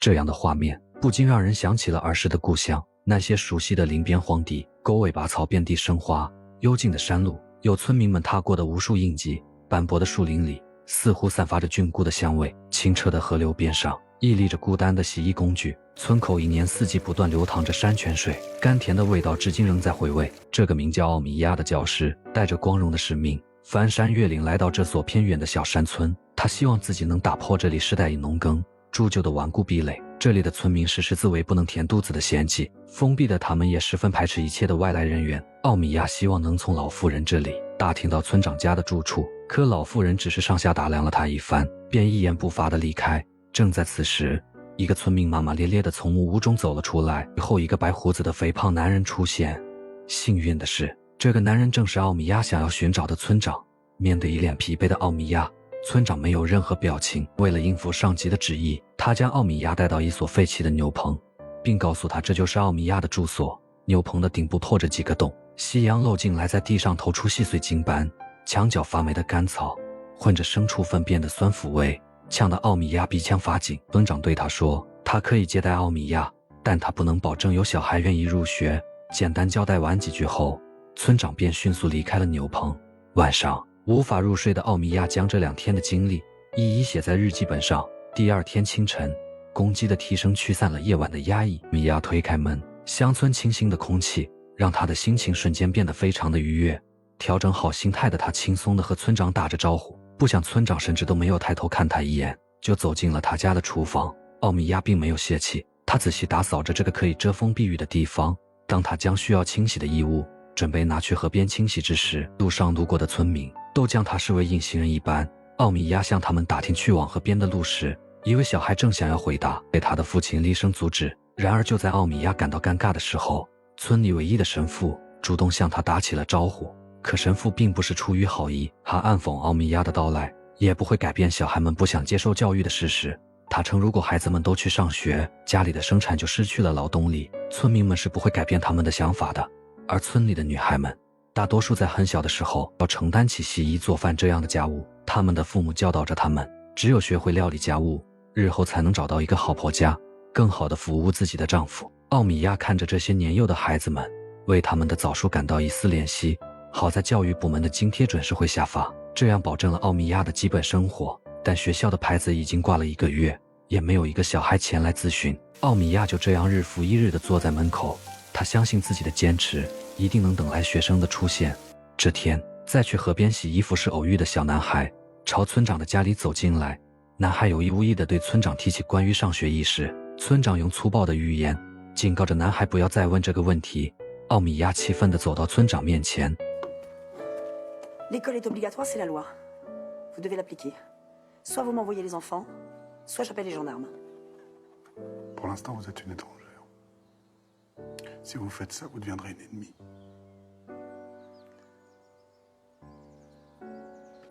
这样的画面不禁让人想起了儿时的故乡，那些熟悉的林边荒地，狗尾巴草遍地生花，幽静的山路，有村民们踏过的无数印记，斑驳的树林里似乎散发着菌菇的香味，清澈的河流边上屹立着孤单的洗衣工具，村口一年四季不断流淌着山泉水，甘甜的味道至今仍在回味。这个名叫奥米亚的教师带着光荣的使命，翻山越岭来到这所偏远的小山村，他希望自己能打破这里世代以农耕铸就的顽固壁垒。这里的村民是视自为不能填肚子的嫌弃，封闭的他们也十分排斥一切的外来人员。奥米亚希望能从老妇人这里打听到村长家的住处，可老妇人只是上下打量了他一番，便一言不发地离开。正在此时，一个村民骂骂咧咧地从木屋中走了出来，以后一个白胡子的肥胖男人出现。幸运的是，这个男人正是奥米亚想要寻找的村长。面对一脸疲惫的奥米亚，村长没有任何表情。为了应付上级的旨意，他将奥米亚带到一所废弃的牛棚，并告诉他这就是奥米亚的住所。牛棚的顶部破着几个洞，夕阳漏进来，在地上投出细碎金斑，墙角发霉的干草混着牲畜粪便的酸腐味，呛得奥米亚鼻腔发紧。村长对他说，他可以接待奥米亚，但他不能保证有小孩愿意入学。简单交代完几句后，村长便迅速离开了牛棚。晚上，无法入睡的奥米亚将这2天的经历一一写在日记本上。第二天清晨，公鸡的啼声驱散了夜晚的压抑。米娅推开门，乡村清新的空气让他的心情瞬间变得非常的愉悦。调整好心态的他轻松地和村长打着招呼，不想村长甚至都没有抬头看他一眼，就走进了他家的厨房。奥米亚并没有泄气，他仔细打扫着这个可以遮风避雨的地方。当他将需要清洗的衣物准备拿去河边清洗之时，路上路过的村民都将他视为隐形人一般。奥米亚向他们打听去往河边的路时，一位小孩正想要回答，被他的父亲厉声阻止。然而就在奥米亚感到尴尬的时候，村里唯一的神父主动向他打起了招呼。可神父并不是出于好意，他暗讽奥米亚的到来也不会改变小孩们不想接受教育的事实。他称，如果孩子们都去上学，家里的生产就失去了劳动力，村民们是不会改变他们的想法的。而村里的女孩们大多数在很小的时候要承担起洗衣做饭这样的家务，他们的父母教导着他们，只有学会料理家务，日后才能找到一个好婆家，更好地服务自己的丈夫。奥米亚看着这些年幼的孩子们，为他们的早熟感到一丝怜惜。好在教育部门的津贴准时会下发，这样保证了奥米亚的基本生活。但学校的牌子已经挂了1个月，也没有一个小孩前来咨询。奥米亚就这样日复一日地坐在门口，他相信自己的坚持一定能等来学生的出现。这天，在去河边洗衣服时偶遇的小男孩朝村长的家里走进来，男孩有意无意地对村长提起关于上学一事。村长用粗暴的语言警告着男孩不要再问这个问题。奥米亚气愤地走到村长面前。L'école est obligatoire, c'est la loi. Vous devez l'appliquer. Soit vous m'envoyez les enfants, soit j'appelle les gendarmes. Pour l'instant, vous êtes une étrangère. Si vous faites ça, vous deviendrez une ennemie.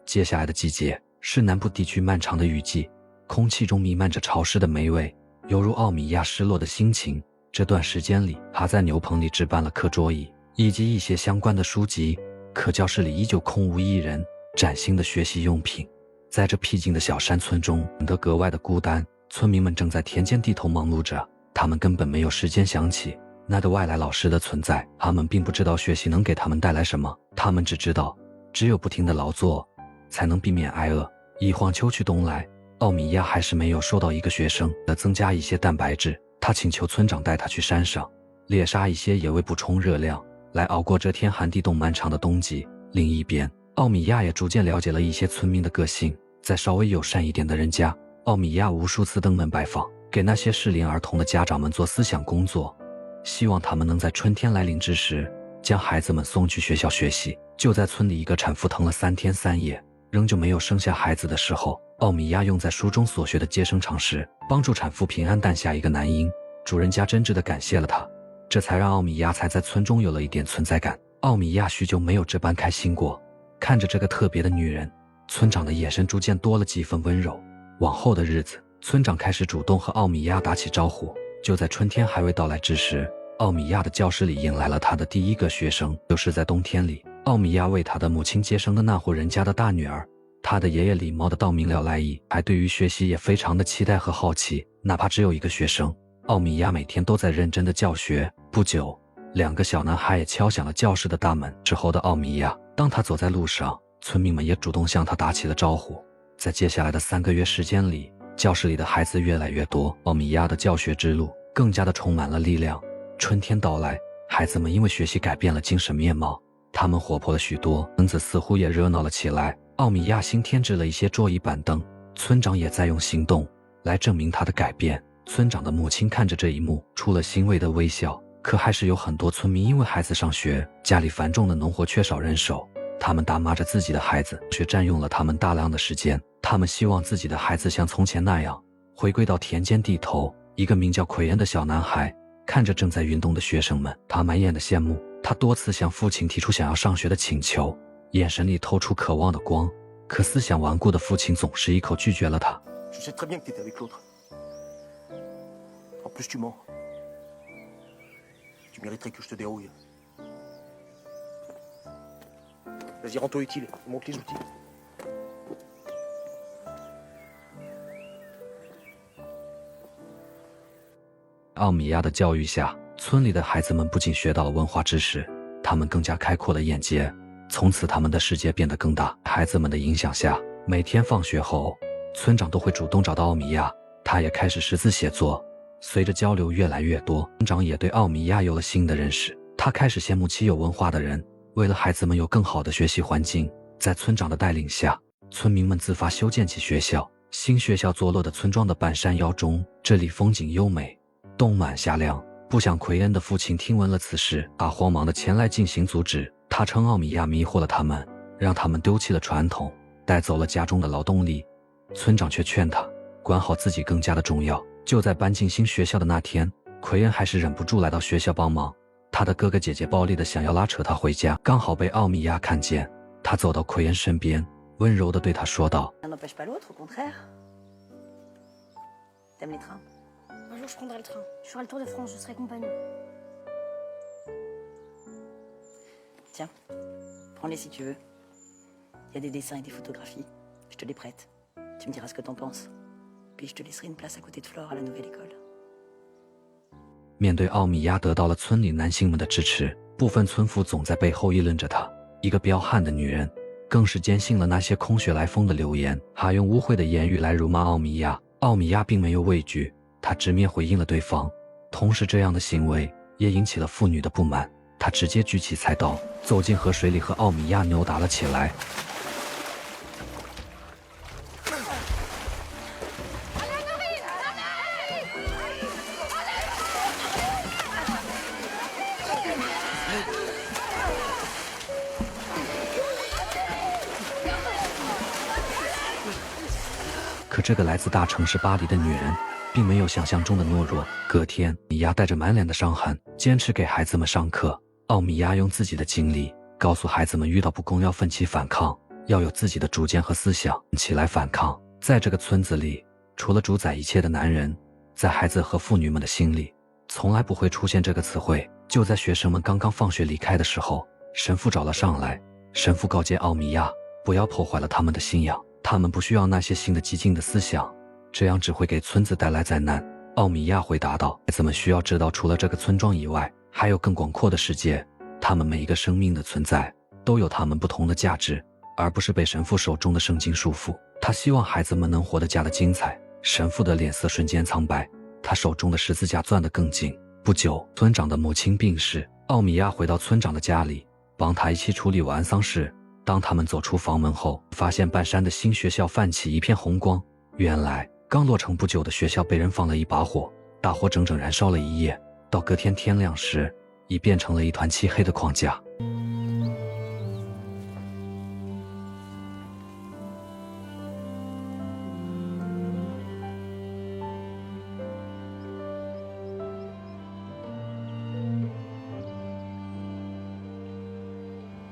接下来的季节是南部地区漫长的雨季，空气中弥漫着潮湿的霉味，犹如奥米亚失落的心情。这段时间里，他在牛棚里置办了课桌椅以及一些相关的书籍，可教室里依旧空无一人。崭新的学习用品在这僻静的小山村中显得格外的孤单。村民们正在田间地头忙碌着，他们根本没有时间想起那个外来老师的存在。他们并不知道学习能给他们带来什么，他们只知道只有不停的劳作才能避免挨饿。一晃秋去冬来，奥米亚还是没有收到一个学生的增加一些蛋白质。他请求村长带他去山上猎杀一些野味补充热量，来熬过这天寒地冻漫长的冬季。另一边，奥米亚也逐渐了解了一些村民的个性。在稍微友善一点的人家，奥米亚无数次登门拜访，给那些适龄儿童的家长们做思想工作，希望他们能在春天来临之时将孩子们送去学校学习。就在村里一个产妇疼了3天3夜仍旧没有生下孩子的时候，奥米亚用在书中所学的接生常识帮助产妇平安诞下一个男婴。主人家真挚地感谢了他，这才让奥米亚才在村中有了一点存在感。奥米亚许久没有这般开心过，看着这个特别的女人，村长的眼神逐渐多了几分温柔。往后的日子，村长开始主动和奥米亚打起招呼。就在春天还未到来之时，奥米亚的教室里迎来了他的第一个学生。就是在冬天里，奥米亚为他的母亲接生的那户人家的大女儿，他的爷爷礼貌地道明了来意，还对于学习也非常的期待和好奇，哪怕只有一个学生。奥米亚每天都在认真的教学。不久，2个小男孩也敲响了教室的大门。之后的奥米亚，当他走在路上，村民们也主动向他打起了招呼。在接下来的3个月时间里，教室里的孩子越来越多，奥米亚的教学之路更加的充满了力量。春天到来，孩子们因为学习改变了精神面貌，他们活泼了许多，村子似乎也热闹了起来。奥米亚新添置了一些桌椅板凳，村长也在用行动来证明他的改变。村长的母亲看着这一幕，出了欣慰的微笑。可还是有很多村民因为孩子上学，家里繁重的农活缺少人手，他们打骂着自己的孩子，却占用了他们大量的时间。他们希望自己的孩子像从前那样回归到田间地头。一个名叫奎恩的小男孩看着正在运动的学生们，他满眼的羡慕。他多次向父亲提出想要上学的请求，眼神里透出渴望的光，可思想顽固的父亲总是一口拒绝了他。 Je sais très bien que t'étais avec l'autre. En plus, tu mens. Tu mériterais que je te dérouille. Vas-y, rends-toi utile, monte les outils. 奥米亚的教育下，村里的孩子们不仅学到了文化知识，他们更加开阔了眼界。从此他们的世界变得更大。孩子们的影响下，每天放学后，村长都会主动找到奥米亚，他也开始识字写作。随着交流越来越多，村长也对奥米亚有了新的认识。他开始羡慕起有文化的人。为了孩子们有更好的学习环境，在村长的带领下，村民们自发修建起学校。新学校坐落的村庄的半山腰中，这里风景优美，冬满夏凉。不想奎恩的父亲听闻了此事，他慌忙地前来进行阻止。他称奥米亚迷惑了他们，让他们丢弃了传统，带走了家中的劳动力。村长却劝他管好自己更加的重要。就在搬进新学校的那天，奎恩还是忍不住来到学校帮忙。他的哥哥姐姐暴力地想要拉扯他回家，刚好被奥米亚看见。他走到奎恩身边，温柔地对他说道： L'un n'empêche pas l'autre, au contraire. T'aimes les trains? Un jour, je prendrai le train. Je ferai le tour de France, je serai compagnon. Tiens, prends-les si tu veux. Il y a des dessins et des photographies. Je te les prête. Tu me diras ce que t'en penses. Puis je te laisserai une place à côté de Flore à la nouvelle école. 面对奥米亚得到了村里男性们的支持，部分村妇总在背后议论着她。一个彪悍的女人更是坚信了那些空穴来风的流言，还用污秽的言语来辱骂奥米亚。奥米亚并没有畏惧，他直面回应了对方。同时这样的行为也引起了妇女的不满，他直接举起菜刀走进河水里和奥米亚扭打了起来。可这个来自大城市巴黎的女人并没有想象中的懦弱。隔天，米娅带着满脸的伤痕坚持给孩子们上课。奥米亚用自己的经历告诉孩子们，遇到不公要奋起反抗，要有自己的主见和思想，起来反抗。在这个村子里，除了主宰一切的男人，在孩子和妇女们的心里从来不会出现这个词汇。就在学生们刚刚放学离开的时候，神父找了上来。神父告诫奥米亚不要破坏了他们的信仰，他们不需要那些新的激进的思想，这样只会给村子带来灾难。奥米亚回答道，孩子们需要知道，除了这个村庄以外，还有更广阔的世界。他们每一个生命的存在都有他们不同的价值，而不是被神父手中的圣经束缚。他希望孩子们能活得加的精彩。神父的脸色瞬间苍白，他手中的十字架攥得更紧。不久，村长的母亲病逝，奥米亚回到村长的家里，帮他一起处理完丧事。当他们走出房门后，发现半山的新学校泛起一片红光。原来刚落成不久的学校被人放了一把火，大火整整燃烧了一夜，到隔天天亮时已变成了一团漆黑的框架。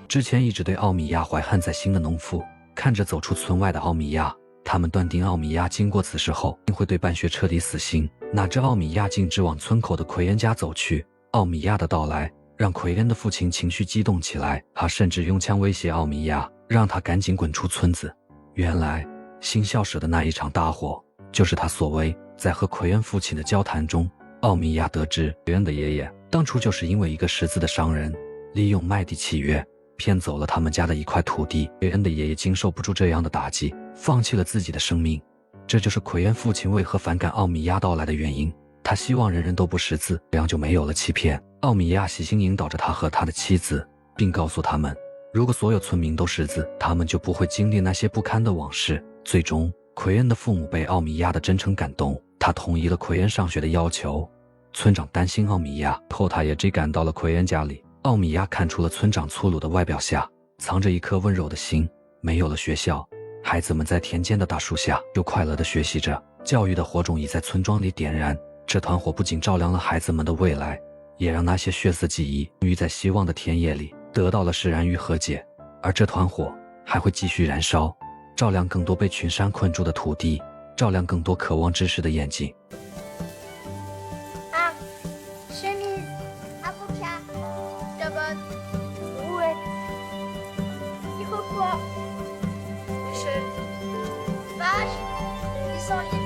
之前一直对奥米亚怀恨在心的农妇看着走出村外的奥米亚，他们断定奥米亚经过此事后定会对办学彻底死心。哪知奥米亚径直往村口的奎恩家走去。奥米亚的到来让奎恩的父亲情绪激动起来，他甚至用枪威胁奥米亚，让他赶紧滚出村子。原来新校舍的那一场大火，就是他所为。在和奎恩父亲的交谈中，奥米亚得知奎恩的爷爷当初就是因为一个识字的商人，利用卖地契约骗走了他们家的一块土地。奎恩的爷爷经受不住这样的打击，放弃了自己的生命。这就是奎恩父亲为何反感奥米亚到来的原因。他希望人人都不识字，这样就没有了欺骗。奥米亚细心引导着他和他的妻子，并告诉他们，如果所有村民都识字，他们就不会经历那些不堪的往事。最终，奎恩的父母被奥米亚的真诚感动，他同意了奎恩上学的要求。村长担心奥米亚，后他也追赶到了奎恩家里。奥米亚看出了村长粗鲁的外表下藏着一颗温柔的心。没有了学校，孩子们在田间的大树下又快乐地学习着。教育的火种已在村庄里点燃，这团火不仅照亮了孩子们的未来，也让那些血色记忆终于在希望的田野里得到了释然与和解。而这团火还会继续燃烧，照亮更多被群山困住的土地，照亮更多渴望知识的眼睛。Ah, chemise, avocat, cabane, rouette, iroquois, échelle, vache, pissenlit.